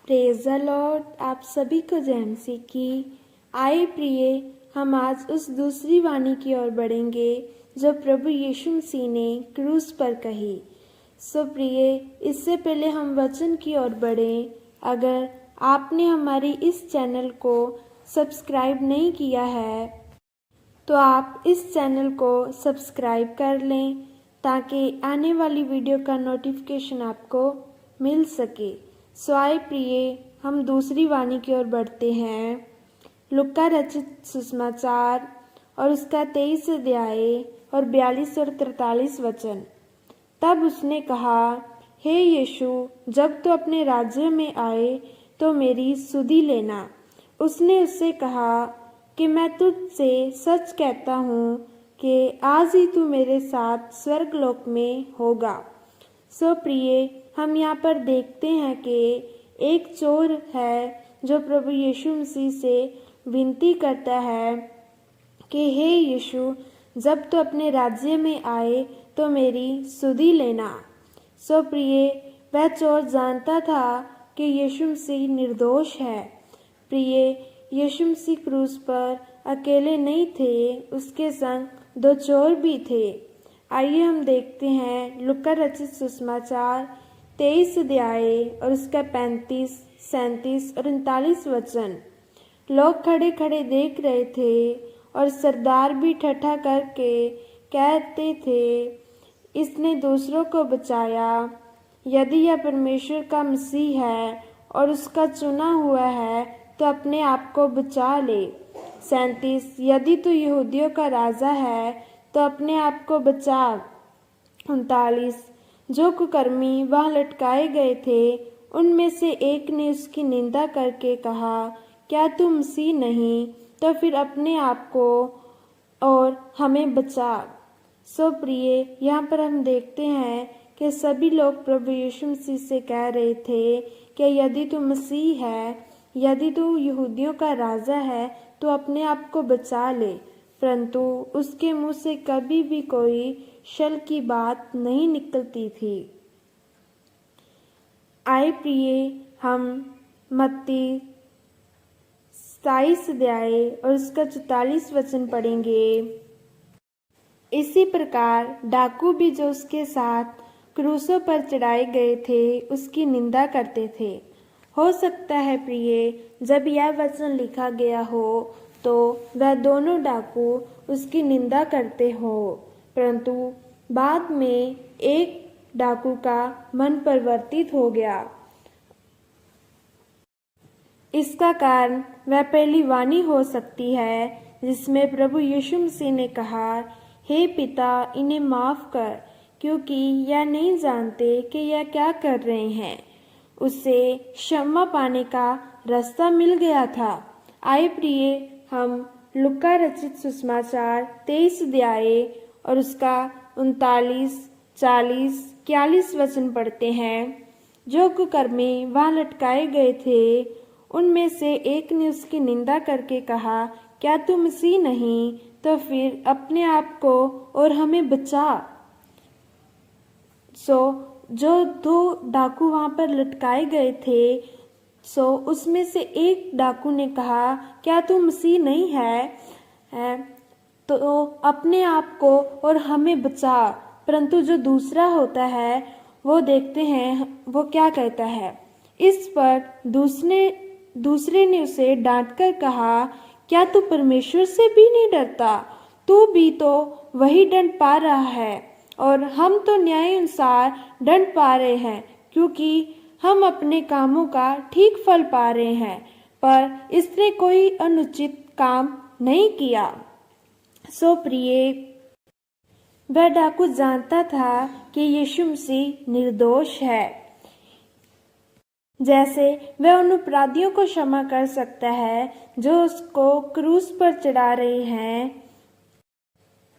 Praise the Lord. आप सभी को जय मसीह की। आए प्रिय, हम आज उस दूसरी वाणी की ओर बढ़ेंगे जो प्रभु यीशु मसीह ने क्रूस पर कही। सो प्रिय, इससे पहले हम वचन की ओर बढ़ें, अगर आपने हमारी इस चैनल को सब्सक्राइब नहीं किया है तो आप इस चैनल को सब्सक्राइब कर लें ताकि आने वाली वीडियो का नोटिफिकेशन आपको मिल सके। सो आए प्रिय, हम दूसरी वाणी की ओर बढ़ते हैं। लुका रचित सुसमाचार और उसका 23 अध्याय और 42 और 43 वचन। तब उसने कहा, हे यीशु, जब तू अपने राज्य में आए तो मेरी सुधि लेना। उसने उससे कहा कि मैं तुझसे सच कहता हूँ कि आज ही तू मेरे साथ स्वर्गलोक में होगा। सो प्रिय, हम यहाँ पर देखते हैं कि एक चोर है जो प्रभु यीशु मसीह से विनती करता है कि हे यीशु, जब तू अपने राज्य में आए तो मेरी सुधि लेना। सो प्रिय, वह चोर जानता था कि यीशु मसीह निर्दोष है। प्रिय, यीशु मसीह क्रूस पर अकेले नहीं थे, उसके संग दो चोर भी थे। आइए हम देखते हैं लुका रचित सुसमाचार 23 अध्याय और उसका 35, 37 और 39 वचन। लोग खड़े खड़े देख रहे थे और सरदार भी ठट्ठा करके कहते थे, इसने दूसरों को बचाया। यदि यह परमेश्वर का मसीह है और उसका चुना हुआ है तो अपने आप को बचा ले। 37, यदि तू यहूदियों का राजा है तो अपने आप को बचा। 39, जो कुकर्मी वहाँ लटकाए गए थे उनमें से एक ने उसकी निंदा करके कहा, क्या तू मसीह नहीं तो फिर अपने आप को और हमें बचा। सो प्रिय, यहाँ पर हम देखते हैं कि सभी लोग प्रभु यीशु मसीह से कह रहे थे कि यदि तू मसीह है, यदि तू यहूदियों का राजा है तो अपने आप को बचा ले। परंतु उसके मुंह से कभी भी कोई छल की बात नहीं निकलती थी। आए प्रिय, हम मत्ती 27 अध्याय और उसका 44 वचन पढ़ेंगे। इसी प्रकार डाकू भी जो उसके साथ क्रूसों पर चढ़ाए गए थे उसकी निंदा करते थे। हो सकता है प्रिय, जब यह वचन लिखा गया हो तो वह दोनों डाकू उसकी निंदा करते हो, परंतु बाद में एक डाकू का मन परिवर्तित हो गया। इसका कारण वह पहली वाणी हो सकती है जिसमें प्रभु यीशु मसीह ने कहा, हे पिता, इन्हें माफ कर क्योंकि यह नहीं जानते कि यह क्या कर रहे हैं। उसे क्षमा पाने का रास्ता मिल गया था। आए प्रिय, हम लुका रचित सुसमाचार 23 अध्याय और उसका 39, 40, 41 वचन पढ़ते हैं। जो कुकर्मी वहाँ लटकाए गए थे उनमें से एक ने उसकी निंदा करके कहा, क्या तू मसीह नहीं तो फिर अपने आप को और हमें बचा। सो जो दो डाकू वहाँ पर लटकाए गए थे, सो उसमें से एक डाकू ने कहा, क्या तू मसीह नहीं है तो अपने आप को और हमें बचा। परंतु जो दूसरा होता है वो देखते हैं वो क्या कहता है। इस पर दूसरे ने उसे डांटकर कहा, क्या तू परमेश्वर से भी नहीं डरता? तू भी तो वही दंड पा रहा है और हम तो न्याय अनुसार दंड पा रहे हैं क्योंकि हम अपने कामों का ठीक फल पा रहे हैं, पर इसने कोई अनुचित काम नहीं किया। सो प्रिय, वह डाकू जानता था कि यीशु मसीह निर्दोष है। जैसे वह उन अपराधियों को क्षमा कर सकता है जो उसको क्रूस पर चढ़ा रहे हैं,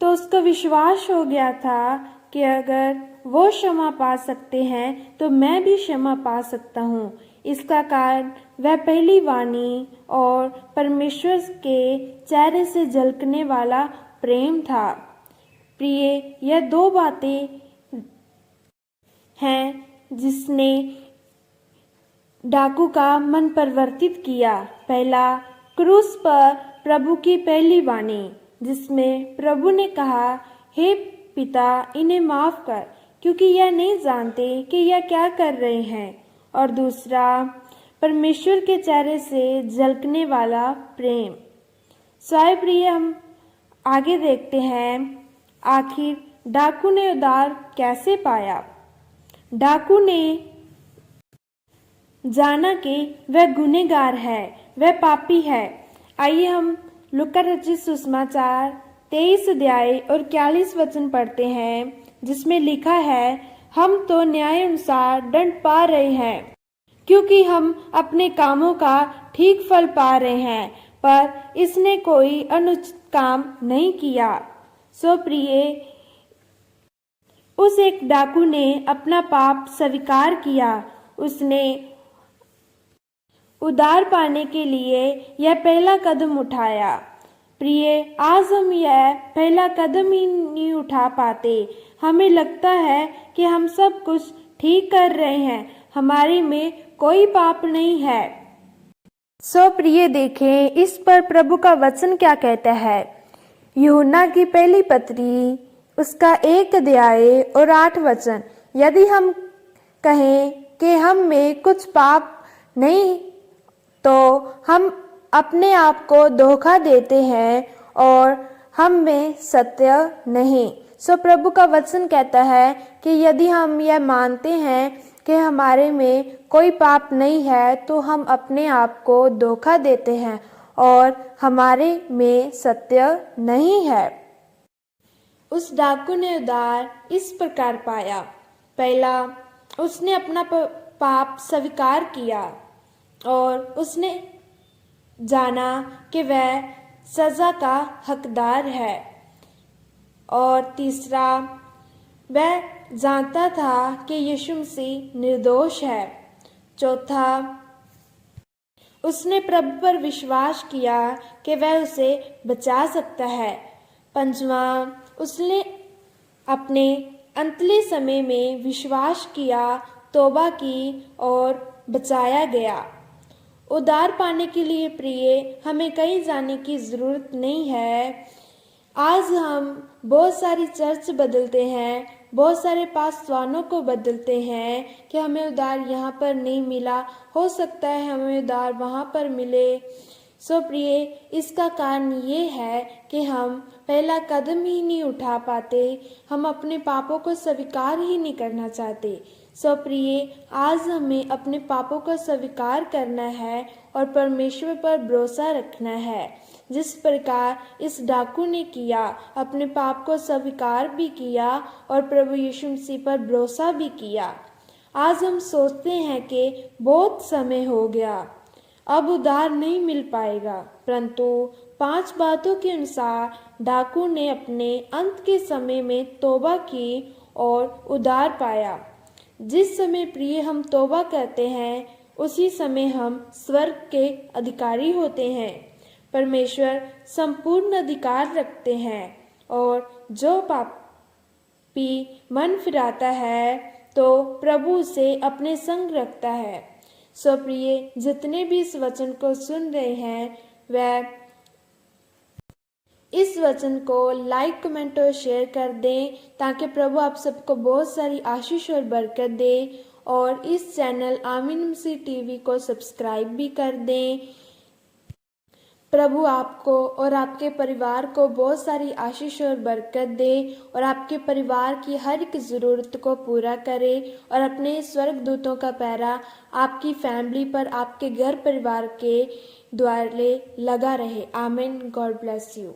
तो उसको विश्वास हो गया था कि अगर वो क्षमा पा सकते हैं तो मैं भी क्षमा पा सकता हूँ। इसका कारण वह पहली वाणी और परमेश्वर के चेहरे से झलकने वाला प्रेम था। प्रिय, यह दो बातें हैं जिसने डाकू का मन परिवर्तित किया। पहला, क्रूस पर प्रभु की पहली वाणी, जिसमें प्रभु ने कहा, हे पिता, इन्हें माफ कर, क्योंकि यह नहीं जानते कि यह क्या कर रहे हैं। और दूसरा, परमेश्वर के चेहरे से झलकने वाला प्रेम। स्वाय प्रिय, हम आगे देखते हैं, आखिर डाकू ने उद्धार कैसे पाया। डाकू ने जाना कि वह गुनहगार है, वह पापी है। आइए हम लूका रचित सुसमाचार 23 अध्याय और 41 वचन पढ़ते हैं, जिसमें लिखा है, हम तो न्याय अनुसार दंड पा रहे हैं, क्योंकि हम अपने कामों का ठीक फल पा रहे हैं, पर इसने कोई अनुचित काम नहीं किया। सो प्रिय, उस एक डाकू ने अपना पाप स्वीकार किया। उसने उद्धार पाने के लिए यह पहला कदम उठाया। प्रिय, आज हम यह पहला कदम ही नहीं उठा पाते। हमें लगता है कि हम सब कुछ ठीक कर रहे हैं, हमारे में कोई पाप नहीं है। सो प्रिय, देखें इस पर प्रभु का वचन क्या कहता है। यूहन्ना की पहली पत्री, उसका 1 अध्याय और 8 वचन। यदि हम कहें कि हम में कुछ पाप नहीं, तो हम अपने आप को धोखा देते हैं और हम में सत्य नहीं। सो प्रभु का वचन कहता है कि यदि हम यह मानते हैं कि हमारे में कोई पाप नहीं है, तो हम अपने आप को धोखा देते हैं और हमारे में सत्य नहीं है। उस डाकू ने उद्धार इस प्रकार पाया। पहला, उसने अपना पाप स्वीकार किया और उसने जाना कि वह सजा का हकदार है। और तीसरा, वह जानता था कि यीशु मसीह निर्दोष है। चौथा, उसने प्रभु पर विश्वास किया कि वह उसे बचा सकता है। पंचवा, उसने अपने अंतले समय में विश्वास किया, तौबा की और बचाया गया। उद्धार पाने के लिए प्रिय, हमें कहीं जाने की ज़रूरत नहीं है। आज हम बहुत सारी चर्च बदलते हैं, बहुत सारे पासवानों को बदलते हैं कि हमें उद्धार यहाँ पर नहीं मिला, हो सकता है हमें उद्धार वहाँ पर मिले। सो प्रिय, इसका कारण ये है कि हम पहला कदम ही नहीं उठा पाते, हम अपने पापों को स्वीकार ही नहीं करना चाहते। सो प्रिय, आज हमें अपने पापों को स्वीकार करना है और परमेश्वर पर भरोसा रखना है। जिस प्रकार इस डाकू ने किया, अपने पाप को स्वीकार भी किया और प्रभु यीशु मसीह पर भरोसा भी किया। आज हम सोचते हैं कि बहुत समय हो गया, अब उद्धार नहीं मिल पाएगा, परंतु 5 बातों के अनुसार डाकू ने अपने अंत के समय में तौबा की और उद्धार पाया। जिस समय प्रिय हम तौबा करते हैं, उसी समय हम स्वर्ग के अधिकारी होते हैं। परमेश्वर संपूर्ण अधिकार रखते हैं और जो पापी मन फिराता है, तो प्रभु उसे अपने संग रखता है। सो प्रिय, जितने भी इस वचन को सुन रहे हैं, वह इस वचन को लाइक, कमेंट और शेयर कर दें, ताकि प्रभु आप सबको बहुत सारी आशीष और बरकत दे। और इस चैनल आमीन मसीह टीवी को सब्सक्राइब भी कर दें। प्रभु आपको और आपके परिवार को बहुत सारी आशीष और बरकत दे और आपके परिवार की हर एक ज़रूरत को पूरा करे और अपने स्वर्गदूतों का पहरा आपकी फैमिली पर, आपके घर परिवार के द्वारे लगा रहे। आमीन। God bless you.